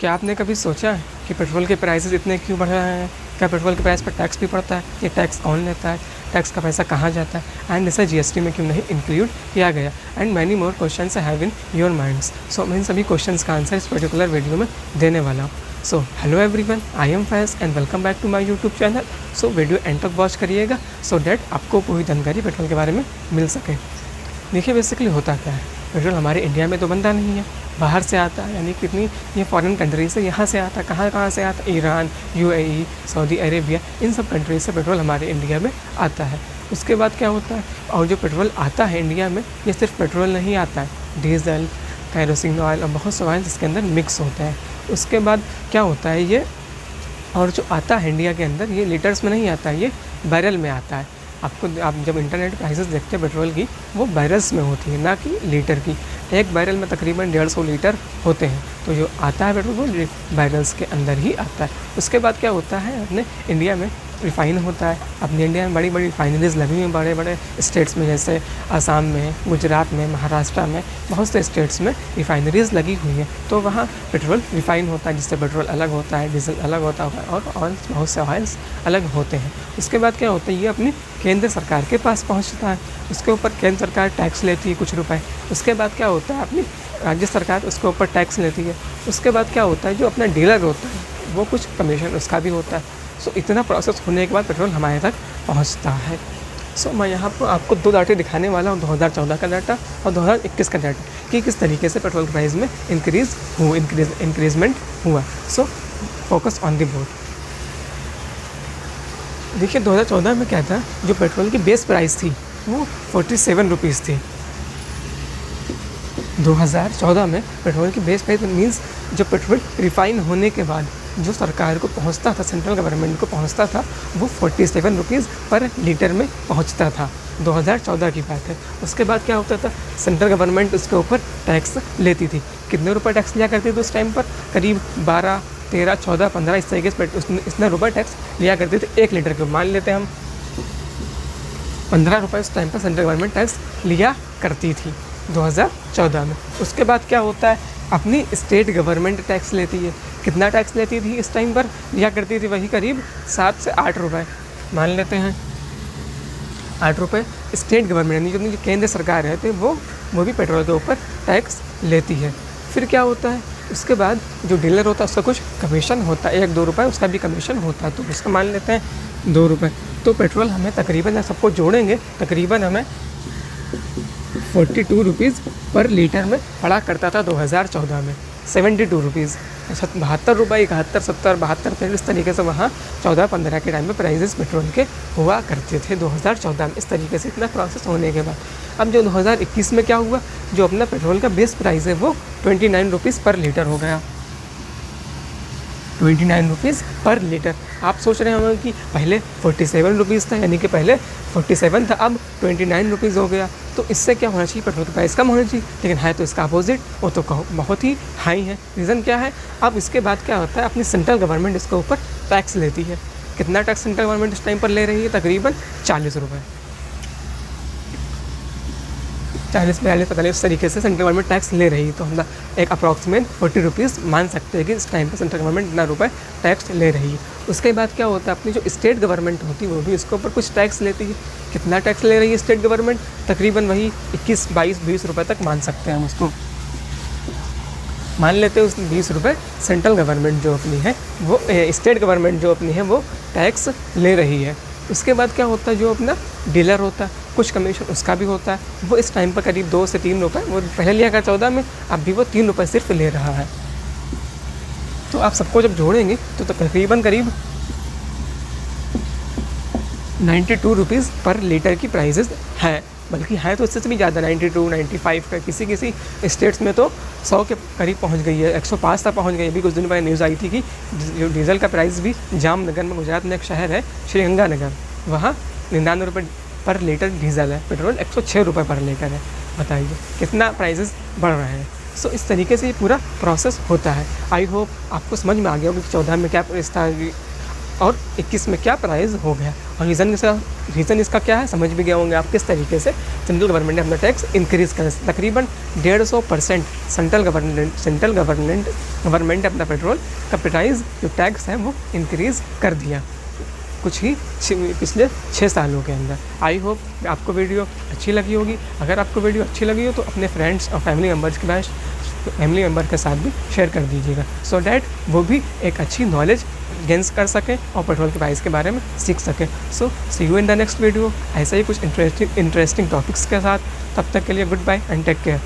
क्या आपने कभी सोचा है कि पेट्रोल के प्राइसेस इतने क्यों बढ़ रहे हैं? क्या पेट्रोल के प्राइस पर टैक्स भी पड़ता है? ये टैक्स कौन लेता है? टैक्स का पैसा कहाँ जाता है? एंड इसे जीएसटी में क्यों नहीं इंक्लूड किया गया? And many more questions I have in your minds. So मैं इन सभी क्वेश्चंस का आंसर इस पर्टिकुलर वीडियो में देने वाला हूँ। So hello everyone, I am Faiz and welcome back to my YouTube channel. So video end तक वॉच करिएगा सो डैट आपको पूरी जानकारी पेट्रोल के बारे में मिल सके। देखिए बेसिकली होता क्या है, पेट्रोल हमारे इंडिया में तो बनता नहीं है, बाहर से आता है, यानी कितनी ये फॉरेन कंट्री से यहाँ से आता है। कहाँ से आता है? ईरान, यूएई, सऊदी अरेबिया, इन सब कंट्री से पेट्रोल हमारे इंडिया में आता है। उसके बाद क्या होता है, और जो पेट्रोल आता है इंडिया में, ये सिर्फ पेट्रोल नहीं आता है, डीजल, कैरोसिन ऑयल और बहुत से ऑयल इसके अंदर मिक्स होते हैं। उसके बाद क्या होता है, ये और जो आता है इंडिया के अंदर, ये लीटर्स में नहीं आता है, ये बैरल में आता है। आप जब इंटरनेट प्राइसेस देखते हैं पेट्रोल की, वो बैरल्स में होती है, ना कि लीटर की। एक बैरल में तकरीबन 150 लीटर होते हैं, तो जो आता है पेट्रोल वो बैरल्स के अंदर ही आता है। उसके बाद क्या होता है, अपने इंडिया में रिफ़ाइन होता है। अपने इंडिया में बड़ी बड़ी रिफाइनरीज लगी हुई हैं, बड़े बड़े स्टेट्स में, जैसे आसाम में, गुजरात में, महाराष्ट्र में, बहुत से स्टेट्स में रिफाइनरीज लगी हुई हैं। तो वहाँ पेट्रोल रिफ़ाइन होता है, जिससे पेट्रोल अलग होता है, डीजल अलग होता है और ऑयल्स, बहुत से ऑयल्स अलग होते हैं। उसके बाद क्या होता है, ये अपनी केंद्र सरकार के पास पहुँचता है। उसके ऊपर केंद्र सरकार टैक्स लेती है कुछ रुपए। उसके बाद क्या होता है, अपनी राज्य सरकार उसके ऊपर टैक्स लेती है। उसके बाद क्या होता है, जो अपना डीलर होता है वो कुछ कमीशन उसका भी होता है। सो इतना प्रोसेस होने के बाद पेट्रोल हमारे तक पहुंचता है। सो मैं यहाँ पर आपको दो डाटे दिखाने वाला हूँ, 2014 का डाटा और 2021 का डाटा, कि किस तरीके से पेट्रोल प्राइस में इंक्रीजमेंट हुआ। So focus on the board. देखिए 2014 में क्या था, जो पेट्रोल की बेस प्राइस थी वो 47 रुपीज़ थी। 2014 में पेट्रोल की बेस प्राइस मीन्स जो पेट्रोल रिफ़ाइन होने के बाद जो सरकार को पहुंचता था, सेंट्रल गवर्नमेंट को पहुंचता था, वो 47 रुपीज़ पर लीटर में पहुंचता था। 2014 की बात है। उसके बाद क्या होता था, सेंट्रल गवर्नमेंट उसके ऊपर टैक्स लेती थी। कितने रुपए टैक्स लिया करती थी उस टाइम पर? करीब 12, 13, 14, 15 इस तरीके से इतना रुपये टैक्स लिया करते थे 1 लीटर के। मान लेते हैं हम 15 रुपये उस टाइम पर सेंट्रल गवर्नमेंट टैक्स लिया करती थी 2014 में। उसके बाद क्या होता है, अपनी स्टेट गवर्नमेंट टैक्स लेती है। कितना टैक्स लेती थी इस टाइम पर? लिया करती थी वही करीब 7 से 8 रुपये। मान लेते हैं 8 रुपये स्टेट गवर्नमेंट, यानी जो केंद्र सरकार रहती है वो भी पेट्रोल के ऊपर टैक्स लेती है। फिर क्या होता है, उसके बाद जो डीलर होता है उसका कुछ कमीशन होता है, 1-2 रुपये उसका भी कमीशन होता है, तो उसका मान लेते हैं 2 रुपये। तो पेट्रोल हमें तकरीबन, सबको जोड़ेंगे, तकरीबन हमें 42 रुपीज़ पर लीटर में पड़ा करता था 2014 में। 72 रुपीज़, 72 रुपये, 71, 70, 72, इस तरीके से वहाँ 14-15 के टाइम में प्राइजेस पेट्रोल के हुआ करते थे 2014 में। इस तरीके से इतना प्रोसेस होने के बाद अब जो 2021 में क्या हुआ, जो अपना पेट्रोल का बेस प्राइस है वो 29 रुपीज़ पर लीटर हो गया। 29 रुपीज़ पर लीटर। आप सोच रहे होंगे कि पहले 47 रुपीज़ था, यानी कि पहले 47 था, अब 29 रुपीज़ हो गया। तो इससे क्या होना चाहिए, पेट्रोल का प्राइस कम होना चाहिए, लेकिन है तो इसका अपोजिट, वो तो बहुत ही हाई है। रीज़न क्या है, अब इसके बाद क्या होता है, अपनी सेंट्रल गवर्नमेंट इसके ऊपर टैक्स लेती है। कितना टैक्स सेंट्रल गवर्नमेंट इस टाइम पर ले रही है? तकरीबन 40 रुपये, 40-42 इस तरीके से सेंट्रल गवर्नमेंट टैक्स ले रही है। तो हम एक अप्रॉक्सीमेट 40 रुपीज़ मान सकते हैं कि इस टाइम पर सेंट्रल गवर्नमेंट इतना रुपये टैक्स ले रही है। उसके बाद क्या होता है, अपनी जो स्टेट गवर्नमेंट होती है वो भी इसके ऊपर कुछ टैक्स लेती है। कितना टैक्स ले रही है स्टेट गवर्नमेंट? तकरीबन वही 21, 22, 20 रुपये तक मान सकते हैं हम उसको। मान लेते हैं उस 20 रुपये सेंट्रल गवर्नमेंट जो अपनी है वो, स्टेट गवर्नमेंट जो अपनी है वो टैक्स ले रही है। उसके बाद क्या होता है, जो अपना डीलर होता है कुछ कमीशन उसका भी होता है, वो इस टाइम पर करीब 2 से 3 रुपये, वो पहले लिया था 14 में, अब भी वो 3 रुपये सिर्फ ले रहा है। तो आप सबको जब जोड़ेंगे तो तकरीबन करीब 92 रुपीज़ पर लीटर की प्राइसेस है, बल्कि है तो इससे भी ज़्यादा, 92, 95 का, किसी स्टेट्स में तो 100 के करीब पहुंच गई है, 105 तक पहुंच गई है। अभी कुछ दिन पहले न्यूज़ आई थी कि जो डीजल का प्राइस भी जामनगर में, गुजरात में एक शहर है श्रीगंगानगर, वहाँ 99 रुपये पर लीटर डीजल है, पेट्रोल 106 रुपये पर लीटर है। बताइए कितना प्राइसेस बढ़ रहे हैं। सो इस तरीके से ये पूरा प्रोसेस होता है। आई होप आपको समझ में आ गया होगा कि 14 में क्या प्राइस था, और 21 में क्या प्राइस हो गया, और रीज़न इसका क्या है समझ भी गए होंगे आप किस तरीके से सेंट्रल गवर्नमेंट ने अपना टैक्स इंक्रीज़ कर तकरीबन 150% सेंट्रल गवर्नमेंट ने अपना पेट्रोल का प्राइस जो टैक्स है वो इंक्रीज़ कर दिया कुछ ही पिछले 6 सालों के अंदर। आई होप आपको वीडियो अच्छी लगी होगी। अगर आपको वीडियो अच्छी लगी हो तो अपने फ्रेंड्स और फैमिली मेम्बर के साथ भी शेयर कर दीजिएगा, सो डैट वो भी एक अच्छी नॉलेज गेंस कर सकें और पेट्रोल के प्राइस के बारे में सीख सकें। So see you in the next video ऐसे ही कुछ इंटरेस्टिंग टॉपिक्स के साथ। तब तक के लिए goodbye and take care.